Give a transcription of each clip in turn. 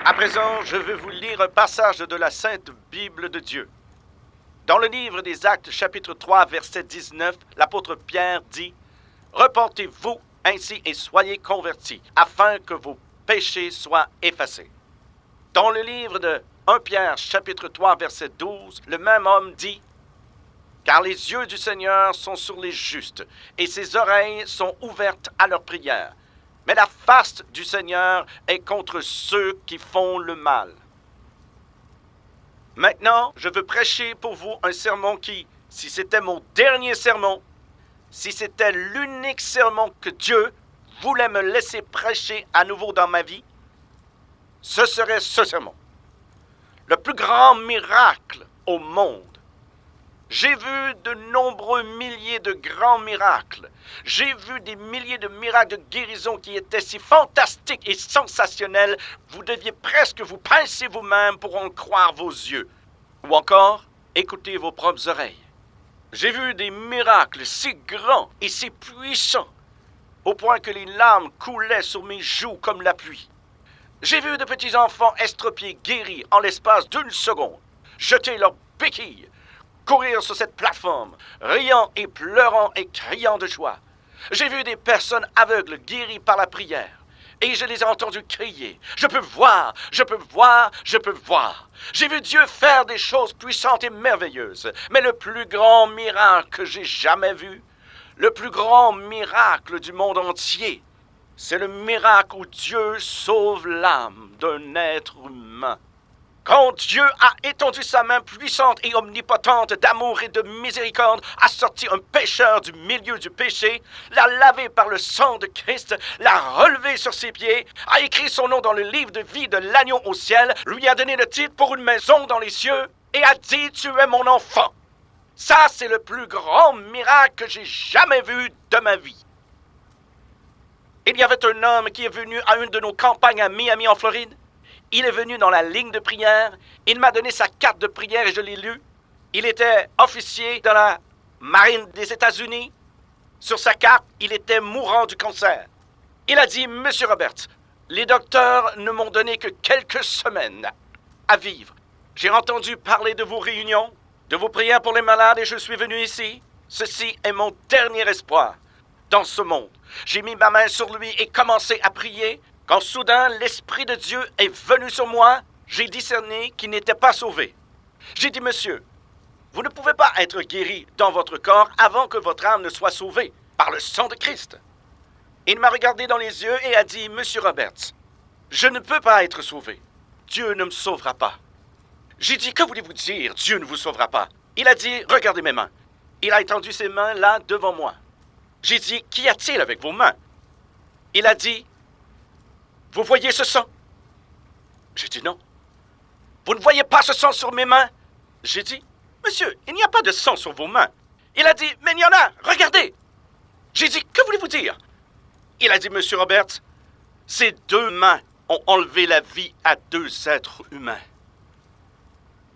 À présent, je vais vous lire un passage de la Sainte Bible de Dieu. Dans le livre des Actes, chapitre 3, verset 19, l'apôtre Pierre dit « Repentez-vous ainsi et soyez convertis, afin que vos péchés soient effacés. » Dans le livre de 1 Pierre, chapitre 3, verset 12, le même homme dit « Car les yeux du Seigneur sont sur les justes, et ses oreilles sont ouvertes à leurs prières. Mais la face du Seigneur est contre ceux qui font le mal. » Maintenant, je veux prêcher pour vous un sermon qui, si c'était mon dernier sermon, si c'était l'unique sermon que Dieu voulait me laisser prêcher à nouveau dans ma vie, ce serait ce sermon. Le plus grand miracle au monde. J'ai vu de nombreux milliers de grands miracles. J'ai vu des milliers de miracles de guérison qui étaient si fantastiques et sensationnels, vous deviez presque vous pincer vous-même pour en croire vos yeux. Ou encore, écouter vos propres oreilles. J'ai vu des miracles si grands et si puissants, au point que les larmes coulaient sur mes joues comme la pluie. J'ai vu de petits enfants estropiés guéris en l'espace d'une seconde, jeter leurs béquilles, courir sur cette plateforme, riant et pleurant et criant de joie. J'ai vu des personnes aveugles guéries par la prière, et je les ai entendus crier « Je peux voir, je peux voir, je peux voir ». J'ai vu Dieu faire des choses puissantes et merveilleuses, mais le plus grand miracle que j'ai jamais vu, le plus grand miracle du monde entier, c'est le miracle où Dieu sauve l'âme d'un être humain. Quand Dieu a étendu sa main puissante et omnipotente d'amour et de miséricorde, a sorti un pécheur du milieu du péché, l'a lavé par le sang de Christ, l'a relevé sur ses pieds, a écrit son nom dans le livre de vie de l'agneau au ciel, lui a donné le titre pour une maison dans les cieux et a dit « Tu es mon enfant ». Ça, c'est le plus grand miracle que j'ai jamais vu de ma vie. Il y avait un homme qui est venu à une de nos campagnes à Miami en Floride. Il est venu dans la ligne de prière, il m'a donné sa carte de prière et je l'ai lue. Il était officier dans la marine des États-Unis. Sur sa carte, il était mourant du cancer. Il a dit « Monsieur Roberts, les docteurs ne m'ont donné que quelques semaines à vivre. J'ai entendu parler de vos réunions, de vos prières pour les malades et je suis venu ici. Ceci est mon dernier espoir dans ce monde. J'ai mis ma main sur lui et commencé à prier. Quand soudain l'Esprit de Dieu est venu sur moi, j'ai discerné qu'il n'était pas sauvé. J'ai dit, monsieur, vous ne pouvez pas être guéri dans votre corps avant que votre âme ne soit sauvée par le sang de Christ. Il m'a regardé dans les yeux et a dit, monsieur Roberts, je ne peux pas être sauvé. Dieu ne me sauvera pas. J'ai dit, que voulez-vous dire, Dieu ne vous sauvera pas? Il a dit, regardez mes mains. Il a étendu ses mains là devant moi. J'ai dit, qu'y a-t-il avec vos mains? Il a dit, vous voyez ce sang? J'ai dit non. Vous ne voyez pas ce sang sur mes mains? J'ai dit, monsieur, il n'y a pas de sang sur vos mains. Il a dit, mais il y en a, regardez. J'ai dit, que voulez-vous dire? Il a dit, monsieur Roberts, ces deux mains ont enlevé la vie à deux êtres humains.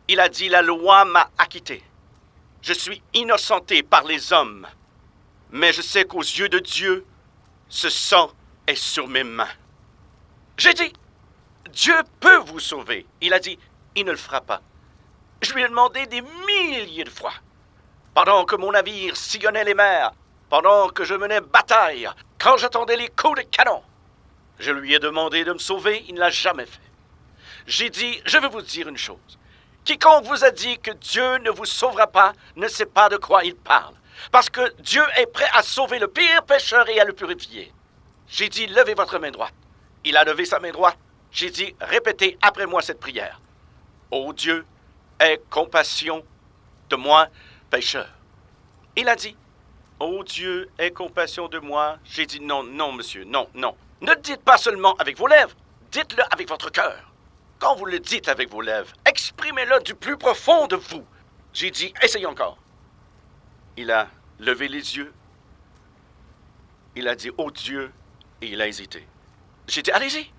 Il a dit, la loi m'a acquitté. Je suis innocenté par les hommes. Mais je sais qu'aux yeux de Dieu, ce sang est sur mes mains. J'ai dit, Dieu peut vous sauver. Il a dit, il ne le fera pas. Je lui ai demandé des milliers de fois. Pendant que mon navire sillonnait les mers, pendant que je menais bataille, quand j'attendais les coups de canon, je lui ai demandé de me sauver, il ne l'a jamais fait. J'ai dit, je vais vous dire une chose. Quiconque vous a dit que Dieu ne vous sauvera pas ne sait pas de quoi il parle. Parce que Dieu est prêt à sauver le pire pécheur et à le purifier. J'ai dit, levez votre main droite. Il a levé sa main droite. J'ai dit, répétez après moi cette prière. Ô Dieu, aie compassion de moi, pécheur. Il a dit, ô Dieu, aie compassion de moi. J'ai dit, non, non, monsieur, non, non. Ne le dites pas seulement avec vos lèvres, dites-le avec votre cœur. Quand vous le dites avec vos lèvres, exprimez-le du plus profond de vous. J'ai dit, essayez encore. Il a levé les yeux. Il a dit, ô Dieu, et il a hésité. J'ai dit, allez-y.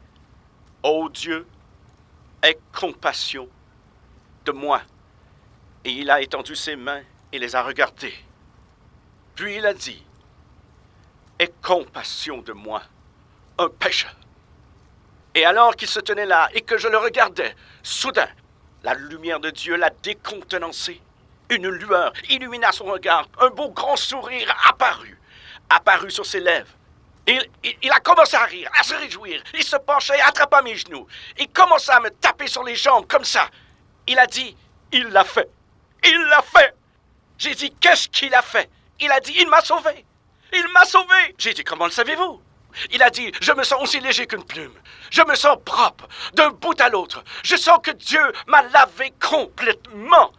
Ô Dieu, aie compassion de moi. Et il a étendu ses mains et les a regardées. Puis il a dit, aie compassion de moi, un pécheur. Et alors qu'il se tenait là et que je le regardais, soudain, la lumière de Dieu l'a décontenancé. Une lueur illumina son regard, un beau grand sourire apparut sur ses lèvres. Il a commencé à rire, à se réjouir. Il se penchait et attrapa mes genoux. Il commença à me taper sur les jambes comme ça. Il a dit, il l'a fait. Il l'a fait. J'ai dit, qu'est-ce qu'il a fait? Il a dit, il m'a sauvé. Il m'a sauvé. J'ai dit, comment le savez-vous? Il a dit, je me sens aussi léger qu'une plume. Je me sens propre, d'un bout à l'autre. Je sens que Dieu m'a lavé complètement.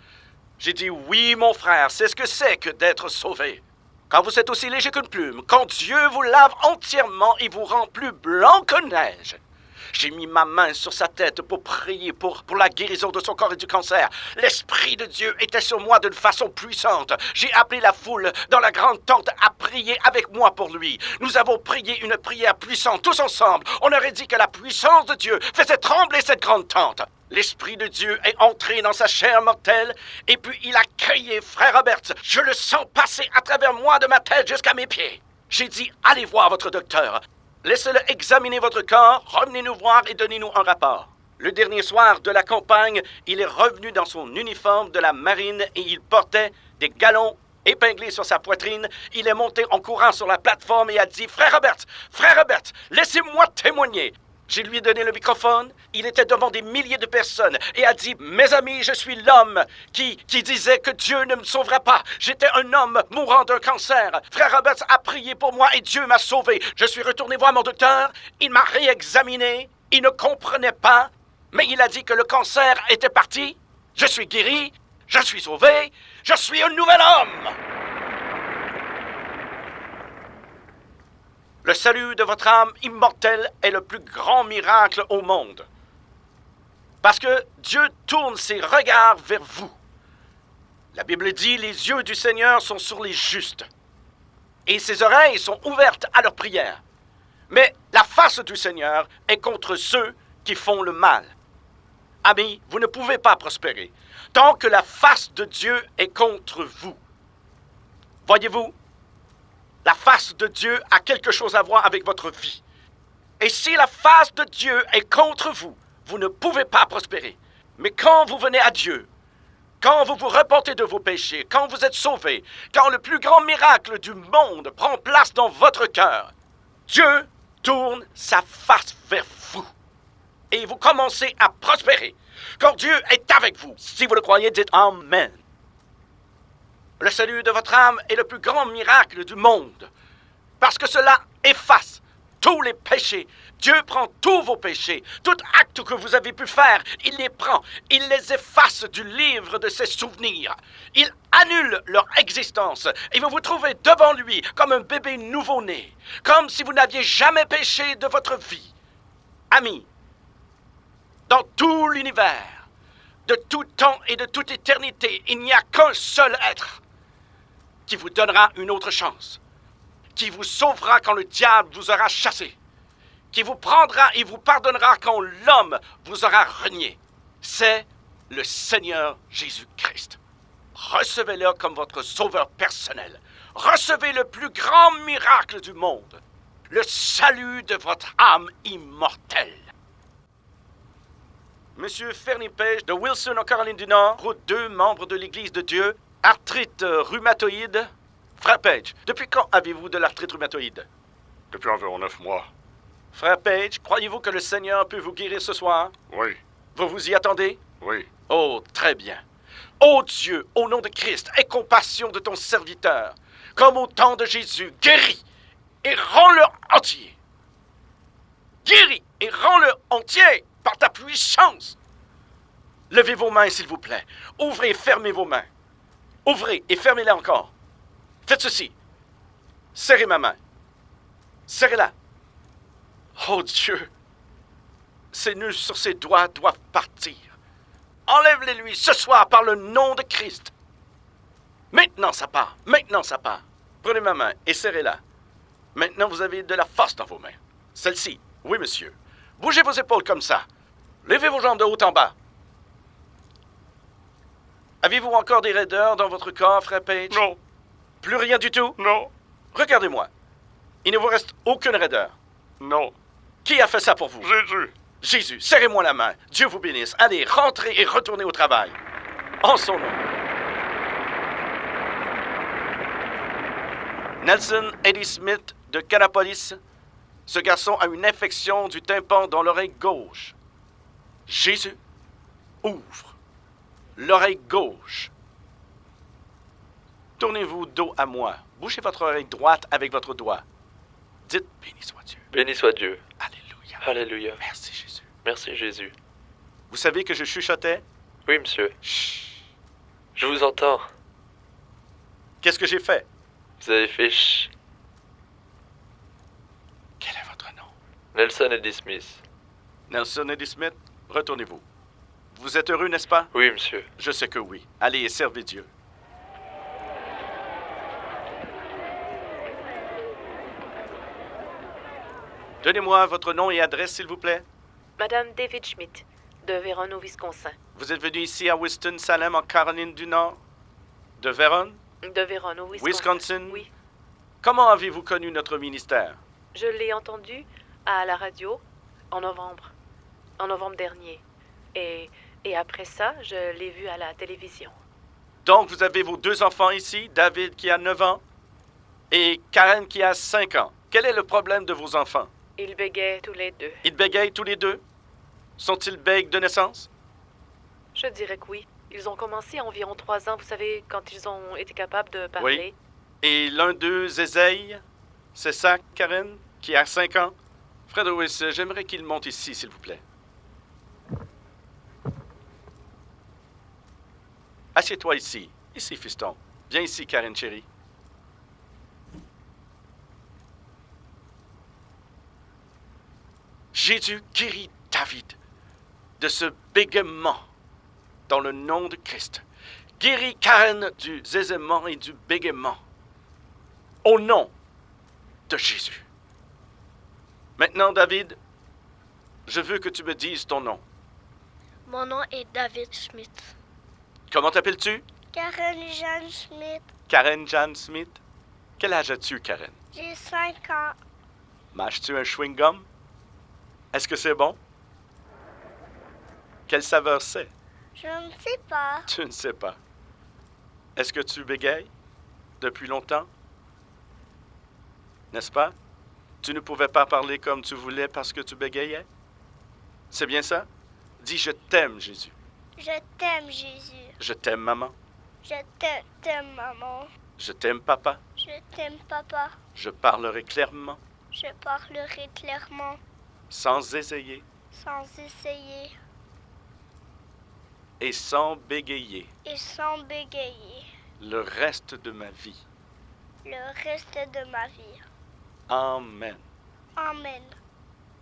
J'ai dit, oui, mon frère, c'est ce que c'est que d'être sauvé. Quand vous êtes aussi léger qu'une plume, quand Dieu vous lave entièrement et vous rend plus blanc que neige. J'ai mis ma main sur sa tête pour prier pour la guérison de son corps et du cancer. L'Esprit de Dieu était sur moi d'une façon puissante. J'ai appelé la foule dans la grande tente à prier avec moi pour lui. Nous avons prié une prière puissante tous ensemble. On aurait dit que la puissance de Dieu faisait trembler cette grande tente. L'Esprit de Dieu est entré dans sa chair mortelle et puis il a crié, frère Robert, je le sens passer à travers moi de ma tête jusqu'à mes pieds. J'ai dit, allez voir votre docteur. Laissez-le examiner votre corps, revenez nous voir et donnez-nous un rapport. Le dernier soir de la campagne, il est revenu dans son uniforme de la marine et il portait des galons épinglés sur sa poitrine. Il est monté en courant sur la plateforme et a dit « Frère Robert, laissez-moi témoigner !» Je lui ai donné le microphone. Il était devant des milliers de personnes et a dit « Mes amis, je suis l'homme qui disait que Dieu ne me sauverait pas. J'étais un homme mourant d'un cancer. Frère Roberts a prié pour moi et Dieu m'a sauvé. Je suis retourné voir mon docteur. Il m'a réexaminé. Il ne comprenait pas, mais il a dit que le cancer était parti. Je suis guéri. Je suis sauvé. Je suis un nouvel homme. » Le salut de votre âme immortelle est le plus grand miracle au monde. Parce que Dieu tourne ses regards vers vous. La Bible dit, les yeux du Seigneur sont sur les justes. Et ses oreilles sont ouvertes à leurs prières. Mais la face du Seigneur est contre ceux qui font le mal. Amis, vous ne pouvez pas prospérer tant que la face de Dieu est contre vous. Voyez-vous? La face de Dieu a quelque chose à voir avec votre vie. Et si la face de Dieu est contre vous, vous ne pouvez pas prospérer. Mais quand vous venez à Dieu, quand vous vous repentez de vos péchés, quand vous êtes sauvés, quand le plus grand miracle du monde prend place dans votre cœur, Dieu tourne sa face vers vous. Et vous commencez à prospérer. Quand Dieu est avec vous, si vous le croyez, dites Amen. Le salut de votre âme est le plus grand miracle du monde. Parce que cela efface tous les péchés. Dieu prend tous vos péchés. Tout acte que vous avez pu faire, il les prend. Il les efface du livre de ses souvenirs. Il annule leur existence. Et vous vous trouvez devant lui comme un bébé nouveau-né. Comme si vous n'aviez jamais péché de votre vie. Amis, dans tout l'univers, de tout temps et de toute éternité, il n'y a qu'un seul être qui vous donnera une autre chance, qui vous sauvera quand le diable vous aura chassé, qui vous prendra et vous pardonnera quand l'homme vous aura renié. C'est le Seigneur Jésus-Christ. Recevez-le comme votre sauveur personnel. Recevez le plus grand miracle du monde, le salut de votre âme immortelle. Monsieur Fernie Page de Wilson, en Caroline du Nord, route 2, membre de l'Église de Dieu, arthrite rhumatoïde. Frère Page, depuis quand avez-vous de l'arthrite rhumatoïde? Depuis environ 9 mois. Frère Page, croyez-vous que le Seigneur peut vous guérir ce soir? Oui, Vous vous y attendez? oui. Oh, très bien. Ô Dieu, au nom de Christ, aie compassion de ton serviteur, comme au temps de Jésus, guéris et rends-le entier. Guéris et rends-le entier par ta puissance. Levez vos mains, s'il vous plaît. Ouvrez et fermez vos mains. Ouvrez et fermez-les encore. Faites ceci. Serrez ma main. Serrez-la. Oh Dieu, ces nœuds sur ses doigts doivent partir. Enlève-les lui ce soir par le nom de Christ. Maintenant ça part. Maintenant ça part. Prenez ma main et serrez-la. Maintenant vous avez de la force dans vos mains. Celle-ci. Oui, monsieur. Bougez vos épaules comme ça. Levez vos jambes de haut en bas. Avez-vous encore des raideurs dans votre corps, frère Page? Non, Plus rien du tout? non, Regardez-moi. Il ne vous reste aucune raideur. non. Qui a fait ça pour vous? Jésus. Jésus, serrez-moi la main. Dieu vous bénisse. Allez, rentrez et retournez au travail. En son nom. Nelson Eddie Smith de Kannapolis. Ce garçon a une infection du tympan dans l'oreille gauche. Jésus, ouvre l'oreille gauche. Tournez-vous dos à moi. Bougez votre oreille droite avec votre doigt. Dites, béni soit Dieu. Béni soit Dieu. Alléluia. Alléluia. Merci Jésus. Merci Jésus. Vous savez que je chuchotais? Oui, monsieur. Chut. Je vous entends. Qu'est-ce que j'ai fait? Vous avez fait chut. Quel est votre nom? Nelson Eddie Smith. Nelson Eddie Smith, retournez-vous. Vous êtes heureux, n'est-ce pas? Oui, monsieur. Je sais que oui. Allez et servez Dieu. Donnez-moi votre nom et adresse, s'il vous plaît. Madame David Schmidt, de Vérone au Wisconsin. Vous êtes venu ici à Winston-Salem, en Caroline du Nord? De Vérone? De Vérone au Wisconsin. Wisconsin? Oui. Comment avez-vous connu notre ministère? Je l'ai entendu à la radio en novembre dernier. Et après ça, je l'ai vu à la télévision. Donc, vous avez vos deux enfants ici, David qui a 9 ans et Karen qui a 5 ans. Quel est le problème de vos enfants? Ils bégaient tous les deux. Ils bégayent tous les deux? Sont-ils bègues de naissance? Je dirais que oui. Ils ont commencé à environ 3 ans, vous savez, quand ils ont été capables de parler. Et l'un d'eux zézeille? C'est ça, Karen, qui a 5 ans? Fred Lewis, j'aimerais qu'il monte ici, s'il vous plaît. Assieds-toi ici. Ici, fiston. Viens ici, Karen, chérie. Jésus guérit David de ce bégaiement dans le nom de Christ. Guéris Karen du zézaiement et du bégaiement au nom de Jésus. Maintenant, David, je veux que tu me dises ton nom. Mon nom est David Schmidt. Comment t'appelles-tu? Karen Jeanne Schmidt. Karen Jeanne Smith. Quel âge as-tu, Karen? J'ai 5 ans. Mâches-tu un chewing-gum? Est-ce que c'est bon? Quelle saveur c'est? Je ne sais pas. Tu ne sais pas. Est-ce que tu bégayes depuis longtemps? N'est-ce pas? Tu ne pouvais pas parler comme tu voulais parce que tu bégayais? C'est bien ça? Dis, je t'aime, Jésus. Je t'aime, Jésus. Je t'aime, maman. Je t'aime, maman. Je t'aime, papa. Je t'aime, papa. Je parlerai clairement, Je parlerai clairement, sans essayer sans essayer et sans bégayer et sans bégayer le reste de ma vie. le reste de ma vie. Amen. Amen.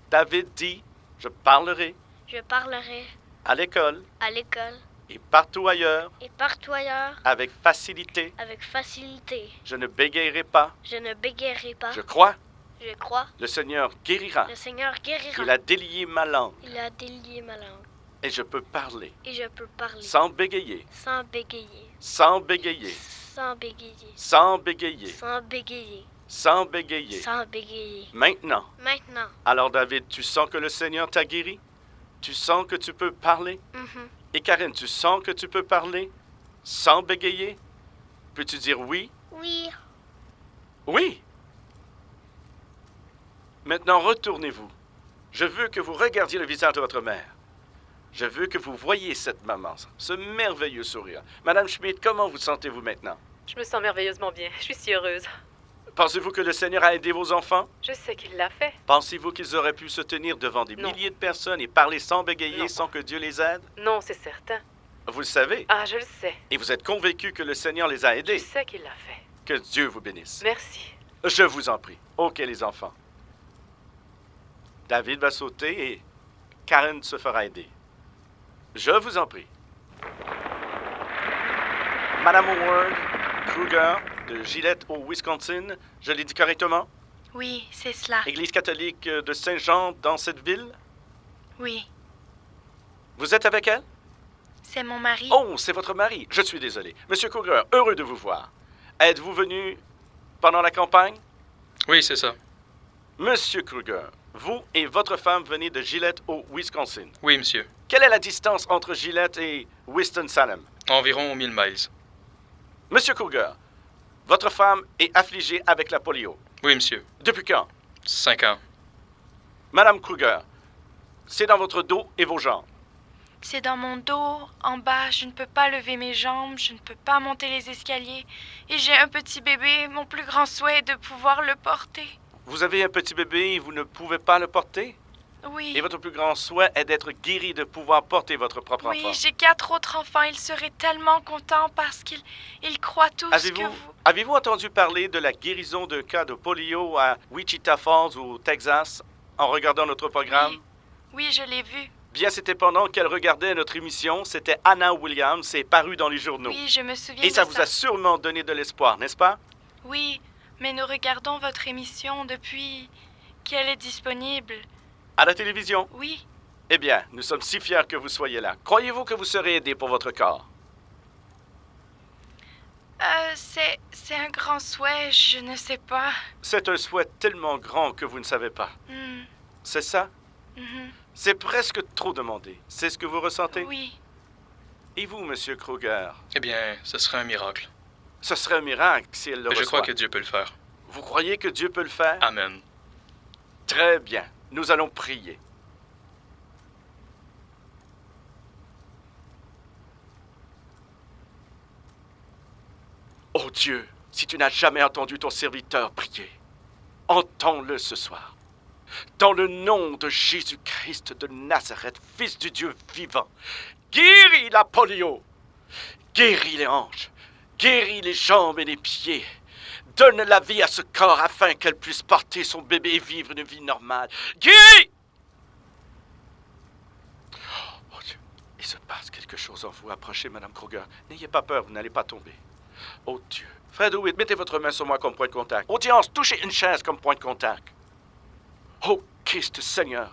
David dit, je parlerai Je parlerai à l'école à l'école et partout ailleurs et partout ailleurs avec facilité. avec facilité. Je ne bégayerai pas. Je ne bégayerai pas. Je crois, Je crois. le Seigneur guérira. Le Seigneur guérira. Il a délié ma langue Il a délié ma langue. et je peux parler Et je peux parler sans bégayer, sans bégayer. sans bégayer, Sans bégayer. sans bégayer, Sans bégayer. sans bégayer. Sans bégayer. Maintenant, Maintenant. alors David, tu sens que le Seigneur t'a guéri? Tu sens que tu peux parler? Mhm. Et Karen, tu sens que tu peux parler sans bégayer? Peux-tu dire oui? Oui. Oui! Maintenant, retournez-vous. Je veux que vous regardiez le visage de votre mère. Je veux que vous voyiez cette maman, ce merveilleux sourire. Madame Schmidt, comment vous sentez-vous maintenant? Je me sens merveilleusement bien. Je suis si heureuse. Pensez-vous que le Seigneur a aidé vos enfants? Je sais qu'il l'a fait. Pensez-vous qu'ils auraient pu se tenir devant des Non. milliers de personnes et parler sans bégayer, Non. sans que Dieu les aide? Non, c'est certain. Vous le savez. Ah, je le sais. Et vous êtes convaincu que le Seigneur les a Je aidés. sais qu'il l'a fait. Que Dieu vous bénisse. Merci. Je vous en prie. OK, les enfants. David va sauter et Karen se fera aider. Je vous en prie. Madame Howard Kruger de Gillette au Wisconsin, je l'ai dit correctement? Oui, c'est cela. Église catholique de Saint-Jean dans cette ville? Oui, Vous êtes avec elle? c'est mon mari. Oh, c'est votre mari. Je suis désolé. Monsieur Kruger, heureux de vous voir. Êtes-vous venu pendant la campagne? Oui, c'est ça. Monsieur Kruger, vous et votre femme venez de Gillette au Wisconsin. Oui, monsieur. Quelle est la distance entre Gillette et Winston-Salem? Environ 1000 miles. Monsieur Kruger, votre femme est affligée avec la polio. Oui, monsieur. Depuis quand? 5 ans. Madame Kruger, c'est dans votre dos et vos jambes. C'est dans mon dos, en bas, je ne peux pas lever mes jambes, je ne peux pas monter les escaliers. Et j'ai un petit bébé, mon plus grand souhait est de pouvoir le porter. Vous avez un petit bébé et vous ne pouvez pas le porter? Oui. Et votre plus grand souhait est d'être guéri, de pouvoir porter votre propre Oui, enfant. j'ai 4 autres enfants. Ils seraient tellement contents parce qu'ils croient tous que vous... Avez-vous entendu parler de la guérison de cas de polio à Wichita Falls, au Texas, en regardant notre programme? Oui, je l'ai vu. Bien, c'était pendant qu'elle regardait notre émission. C'était Anna Williams, c'est paru dans les journaux. Oui, je me souviens Et de ça vous a sûrement donné de l'espoir, n'est-ce pas? Oui, mais nous regardons votre émission depuis qu'elle est disponible. À la télévision? Oui. Eh bien, nous sommes si fiers que vous soyez là. Croyez-vous que vous serez aidé pour votre corps? C'est un grand souhait, je ne sais pas. C'est un souhait tellement grand que vous ne savez pas. C'est ça? C'est presque trop demandé. C'est ce que vous ressentez? Oui. Et vous, Monsieur Kruger? Eh bien, ce serait un miracle. Ce serait un miracle si elle le Mais reçoit. je crois que Dieu peut le faire. Vous croyez que Dieu peut le faire? Amen. Très bien. Nous allons prier. Oh Dieu, si tu n'as jamais entendu ton serviteur prier, entends-le ce soir. Dans le nom de Jésus-Christ de Nazareth, Fils du Dieu vivant, guéris la polio, guéris les hanches, guéris les jambes et les pieds. Donne la vie à ce corps afin qu'elle puisse porter son bébé et vivre une vie normale. Guéris! Oh Dieu, il se passe quelque chose en vous. Approchez, Madame Kruger. N'ayez pas peur, vous n'allez pas tomber. Oh Dieu. Fred Hewitt, mettez votre main sur moi comme point de contact. Audience, touchez une chaise comme point de contact. Oh Christ Seigneur.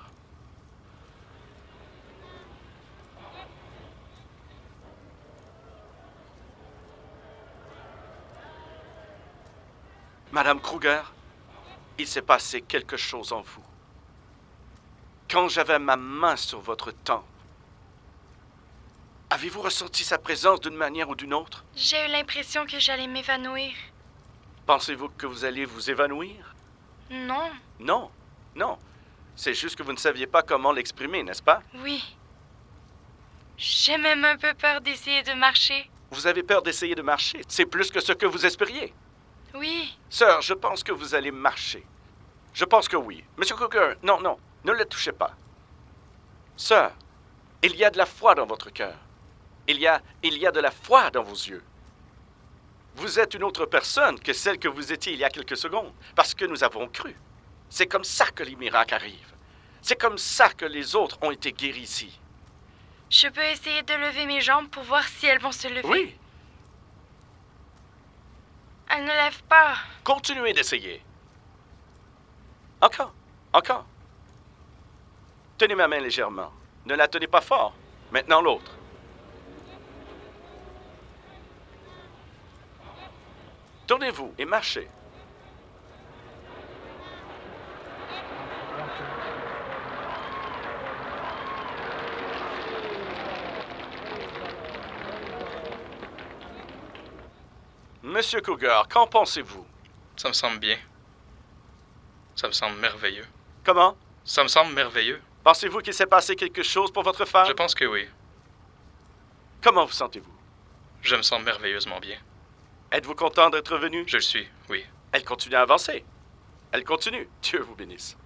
Madame Kruger, il s'est passé quelque chose en vous. Quand j'avais ma main sur votre tempe, avez-vous ressenti sa présence d'une manière ou d'une autre? J'ai eu l'impression que j'allais m'évanouir. Pensez-vous que vous allez vous évanouir? Non. Non, non. C'est juste que vous ne saviez pas comment l'exprimer, n'est-ce pas? Oui. J'ai même un peu peur d'essayer de marcher. Vous avez peur d'essayer de marcher. C'est plus que ce que vous espériez. Oui. Sœur, je pense que vous allez marcher. Je pense que oui. Monsieur Kruger, non, non, ne le touchez pas. Sœur, il y a de la foi dans votre cœur. Il y a de la foi dans vos yeux. Vous êtes une autre personne que celle que vous étiez il y a quelques secondes, parce que nous avons cru. C'est comme ça que les miracles arrivent. C'est comme ça que les autres ont été guéris ici. Je peux essayer de lever mes jambes pour voir si elles vont se lever. Oui, Elles ne lèvent pas. continuez d'essayer. Encore, encore. Tenez ma main légèrement. Ne la tenez pas fort. Maintenant l'autre. Tournez-vous et marchez. Monsieur Kruger, qu'en pensez-vous? Ça me semble bien. Ça me semble merveilleux. Comment? Ça me semble merveilleux. Pensez-vous qu'il s'est passé quelque chose pour votre femme? Je pense que oui. Comment vous sentez-vous? Je me sens merveilleusement bien. Êtes-vous content d'être venu? Je le suis, oui. Elle continue à avancer. Elle continue. Dieu vous bénisse.